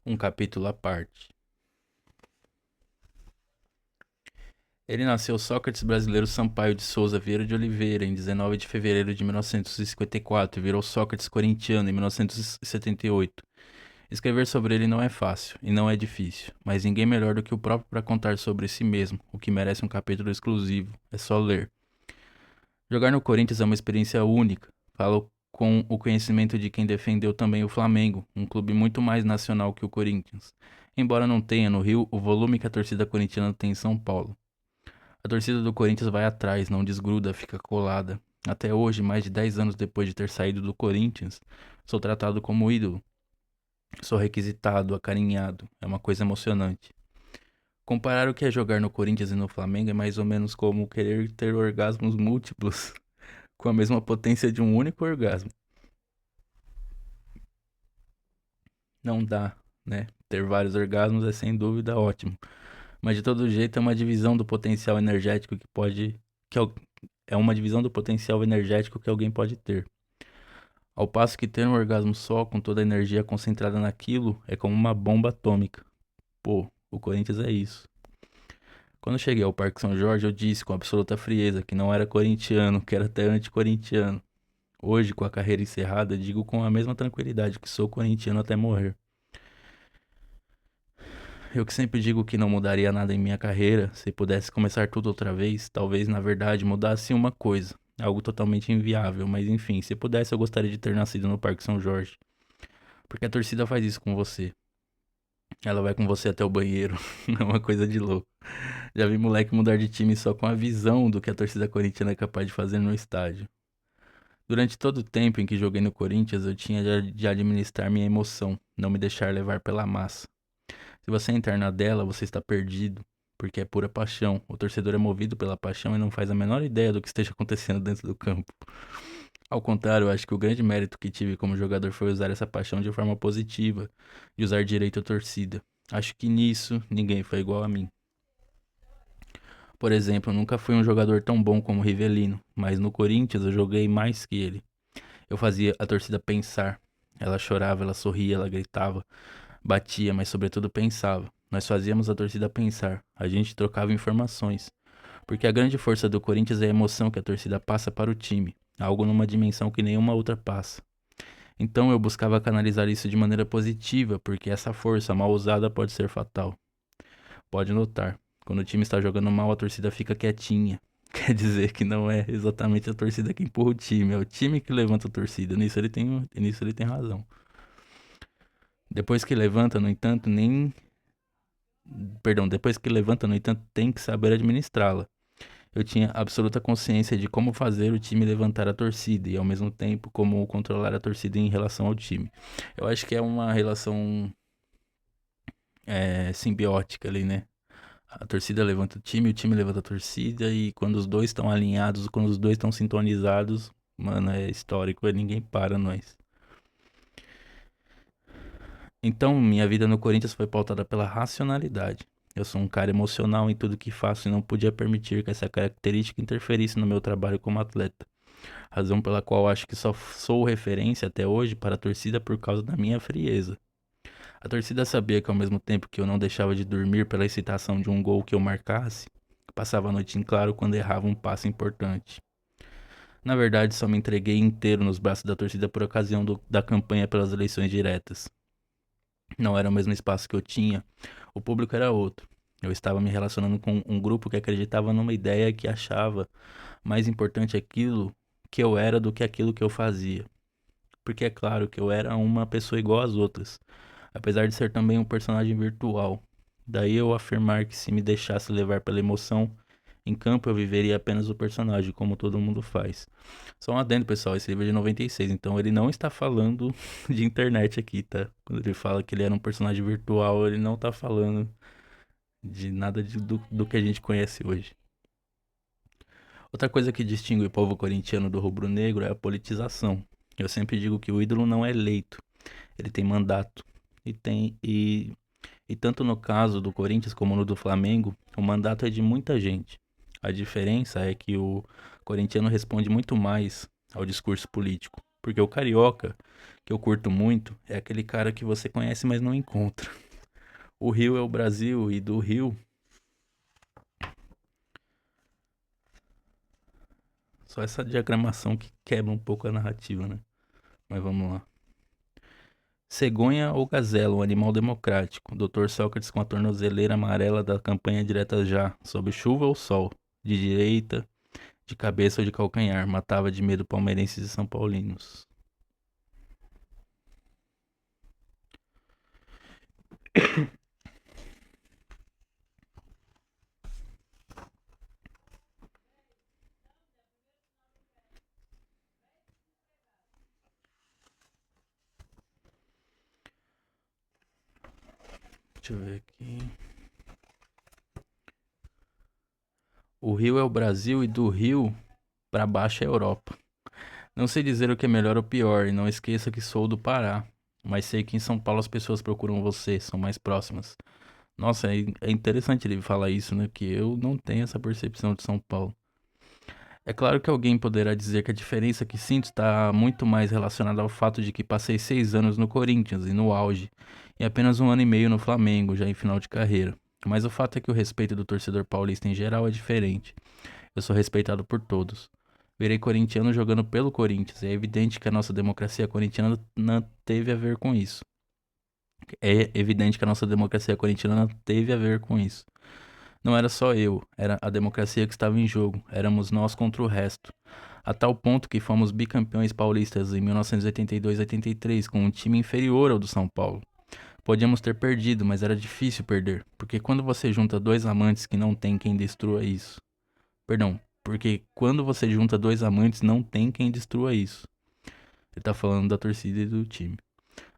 Um capítulo à parte. Ele nasceu Sócrates Brasileiro Sampaio de Souza Vieira de Oliveira em 19 de fevereiro de 1954 e virou Sócrates corintiano em 1978. Escrever sobre ele não é fácil e não é difícil, mas ninguém melhor do que o próprio para contar sobre si mesmo, o que merece um capítulo exclusivo. É só ler. Jogar no Corinthians é uma experiência única. Falo com o conhecimento de quem defendeu também o Flamengo, um clube muito mais nacional que o Corinthians. Embora não tenha no Rio o volume que a torcida corintiana tem em São Paulo. A torcida do Corinthians vai atrás, não desgruda, fica colada. Até hoje, mais de 10 anos depois de ter saído do Corinthians, sou tratado como ídolo. Sou requisitado, acarinhado. É uma coisa emocionante. Comparar o que é jogar no Corinthians e no Flamengo é mais ou menos como querer ter orgasmos múltiplos com a mesma potência de um único orgasmo. Não dá, né? Ter vários orgasmos é sem dúvida ótimo. Mas de todo jeito é uma divisão do potencial energético que pode. Que é uma divisão do potencial energético que alguém pode ter. Ao passo que ter um orgasmo só, com toda a energia concentrada naquilo, é como uma bomba atômica. Pô, o Corinthians é isso. Quando cheguei ao Parque São Jorge, eu disse com absoluta frieza que não era corintiano, que era até anticorintiano. Hoje, com a carreira encerrada, digo com a mesma tranquilidade que sou corintiano até morrer. Eu que sempre digo que não mudaria nada em minha carreira, se pudesse começar tudo outra vez, talvez na verdade mudasse uma coisa, algo totalmente inviável, mas enfim, se pudesse eu gostaria de ter nascido no Parque São Jorge, porque a torcida faz isso com você. Ela vai com você até o banheiro, é uma coisa de louco. Já vi moleque mudar de time só com a visão do que a torcida corintiana é capaz de fazer no estádio. Durante todo o tempo em que joguei no Corinthians, eu tinha de administrar minha emoção, não me deixar levar pela massa. Se você entrar na dela, você está perdido, porque é pura paixão. O torcedor é movido pela paixão e não faz a menor ideia do que esteja acontecendo dentro do campo. Ao contrário, eu acho que o grande mérito que tive como jogador foi usar essa paixão de forma positiva e usar direito a torcida. Acho que nisso ninguém foi igual a mim. Por exemplo, eu nunca fui um jogador tão bom como o Rivelino, mas no Corinthians eu joguei mais que ele. Eu fazia a torcida pensar. Ela chorava, ela sorria, ela gritava, batia, mas sobretudo pensava. Nós fazíamos a torcida pensar. A gente trocava informações. Porque a grande força do Corinthians é a emoção que a torcida passa para o time, algo numa dimensão que nenhuma outra passa. Então eu buscava canalizar isso de maneira positiva, porque essa força mal usada pode ser fatal. Pode notar, quando o time está jogando mal, a torcida fica quietinha. Quer dizer que não é exatamente a torcida que empurra o time, é o time que levanta a torcida. Nisso ele tem razão. Depois que levanta, no entanto, nem. Perdão, depois que levanta, no entanto, tem que saber administrá-la. Eu tinha absoluta consciência de como fazer o time levantar a torcida e, ao mesmo tempo, como controlar a torcida em relação ao time. Eu acho que é uma relação simbiótica ali, né? A torcida levanta o time levanta a torcida, e quando os dois estão alinhados, quando os dois estão sintonizados, mano, é histórico, ninguém para nós. Então, minha vida no Corinthians foi pautada pela racionalidade. Eu sou um cara emocional em tudo que faço e não podia permitir que essa característica interferisse no meu trabalho como atleta. Razão pela qual acho que só sou referência até hoje para a torcida por causa da minha frieza. A torcida sabia que ao mesmo tempo que eu não deixava de dormir pela excitação de um gol que eu marcasse, passava a noite em claro quando errava um passe importante. Na verdade, só me entreguei inteiro nos braços da torcida por ocasião da campanha pelas eleições diretas. Não era o mesmo espaço que eu tinha, o público era outro. Eu estava me relacionando com um grupo que acreditava numa ideia que achava mais importante aquilo que eu era do que aquilo que eu fazia. Porque é claro que eu era uma pessoa igual às outras, apesar de ser também um personagem virtual. Daí eu afirmar que se me deixasse levar pela emoção, em campo eu viveria apenas o personagem, como todo mundo faz. Só um adendo, pessoal, esse livro é de 96, então ele não está falando de internet aqui, tá? Quando ele fala que ele era um personagem virtual, ele não tá falando de nada do que a gente conhece hoje. Outra coisa que distingue o povo corintiano do rubro-negro é a politização. Eu sempre digo que o ídolo não é eleito, ele tem mandato. E tanto no caso do Corinthians como no do Flamengo, o mandato é de muita gente. A diferença é que o corintiano responde muito mais ao discurso político. Porque o carioca, que eu curto muito, é aquele cara que você conhece, mas não encontra. O Rio é o Brasil e do Rio, só essa diagramação que quebra um pouco a narrativa, né? Mas vamos lá. Cegonha ou gazela, um animal democrático. Dr. Sócrates com a tornozeleira amarela da campanha direta já, sob chuva ou sol, de direita, de cabeça ou de calcanhar, matava de medo palmeirenses e são paulinos. Deixa eu ver aqui. O Rio é o Brasil e do Rio pra baixo é a Europa. Não sei dizer o que é melhor ou pior, e não esqueça que sou do Pará. Mas sei que em São Paulo as pessoas procuram você, são mais próximas. Nossa, é interessante ele falar isso, né? Que eu não tenho essa percepção de São Paulo. É claro que alguém poderá dizer que a diferença que sinto está muito mais relacionada ao fato de que passei 6 anos no Corinthians e no auge, e apenas 1 ano e meio no Flamengo, já em final de carreira. Mas o fato é que o respeito do torcedor paulista em geral é diferente. Eu sou respeitado por todos. Virei corintiano jogando pelo Corinthians, e é evidente que a nossa democracia corintiana não teve a ver com isso. É evidente que a nossa democracia corintiana não teve a ver com isso. Não era só eu, era a democracia que estava em jogo, éramos nós contra o resto. A tal ponto que fomos bicampeões paulistas em 1982-83 com um time inferior ao do São Paulo. Podíamos ter perdido, mas era difícil perder, porque quando você junta dois amantes que não tem quem destrua isso. Perdão, porque quando você junta dois amantes não tem quem destrua isso. Ele tá falando da torcida e do time.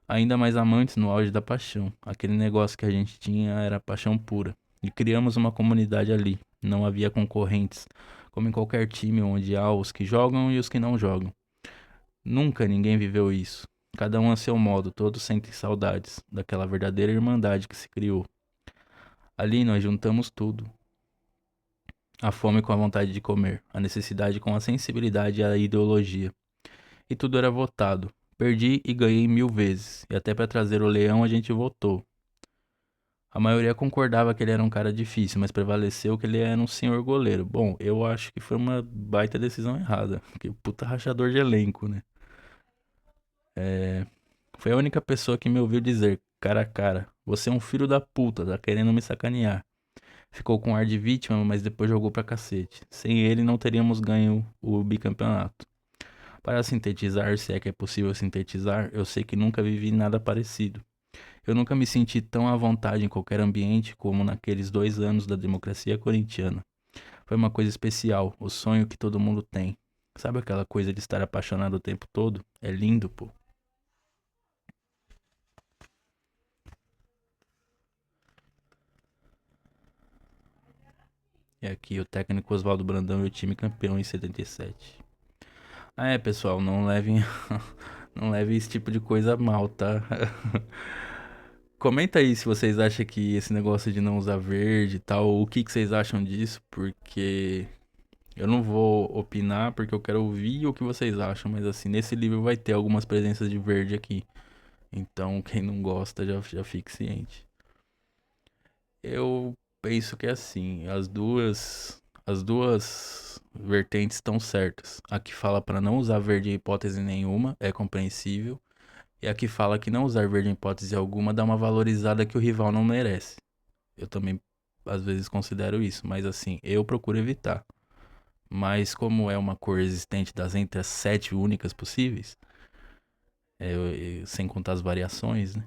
Ainda mais amantes no auge da paixão. Aquele negócio que a gente tinha era paixão pura. E criamos uma comunidade ali. Não havia concorrentes, como em qualquer time onde há os que jogam e os que não jogam. Nunca ninguém viveu isso. Cada um a seu modo, todos sentem saudades daquela verdadeira irmandade que se criou. Ali nós juntamos tudo. A fome com a vontade de comer, a necessidade com a sensibilidade e a ideologia. E tudo era votado. Perdi e ganhei 1000 vezes. E até para trazer o leão a gente votou. A maioria concordava que ele era um cara difícil, mas prevaleceu que ele era um senhor goleiro. Bom, eu acho que foi uma baita decisão errada. Que puta rachador de elenco, né? Foi a única pessoa que me ouviu dizer, cara a cara, você é um filho da puta, tá querendo me sacanear. Ficou com ar de vítima, mas depois jogou pra cacete. Sem ele não teríamos ganho o bicampeonato. Para sintetizar, se é que é possível sintetizar, eu sei que nunca vivi nada parecido. Eu nunca me senti tão à vontade em qualquer ambiente como naqueles 2 anos da democracia corintiana. Foi uma coisa especial, o sonho que todo mundo tem. Sabe aquela coisa de estar apaixonado o tempo todo? É lindo, pô. E aqui o técnico Oswaldo Brandão e o time campeão em 77. Ah, é, pessoal, não levem, não levem esse tipo de coisa a mal, tá? Comenta aí se vocês acham que esse negócio de não usar verde e tal, o que que vocês acham disso, porque eu não vou opinar porque eu quero ouvir o que vocês acham, mas assim, nesse livro vai ter algumas presenças de verde aqui. Então, quem não gosta já fique ciente. Eu penso que é assim, as duas vertentes estão certas. A que fala para não usar verde em hipótese nenhuma é compreensível, e a que fala que não usar verde em hipótese alguma dá uma valorizada que o rival não merece. Eu também às vezes considero isso, mas assim, eu procuro evitar. Mas como é uma cor existente das entre as 7 únicas possíveis, sem contar as variações, né?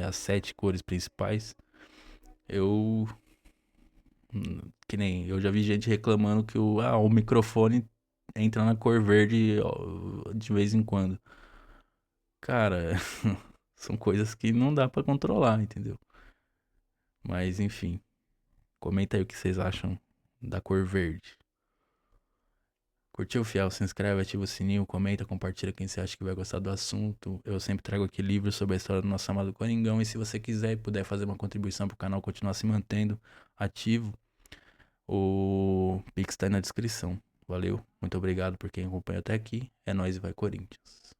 As 7 cores principais, eu que nem eu já vi gente reclamando que o microfone entra na cor verde ó, de vez em quando. Cara, são coisas que não dá pra controlar, entendeu? Mas enfim, comenta aí o que vocês acham da cor verde. Curtiu, fiel? Se inscreve, ativa o sininho, comenta, compartilha quem você acha que vai gostar do assunto. Eu sempre trago aqui livros sobre a história do nosso amado Coringão. E se você quiser e puder fazer uma contribuição pro canal continuar se mantendo ativo, o Pix tá aí na descrição. Valeu, muito obrigado por quem acompanhou até aqui. É nóis e vai Corinthians.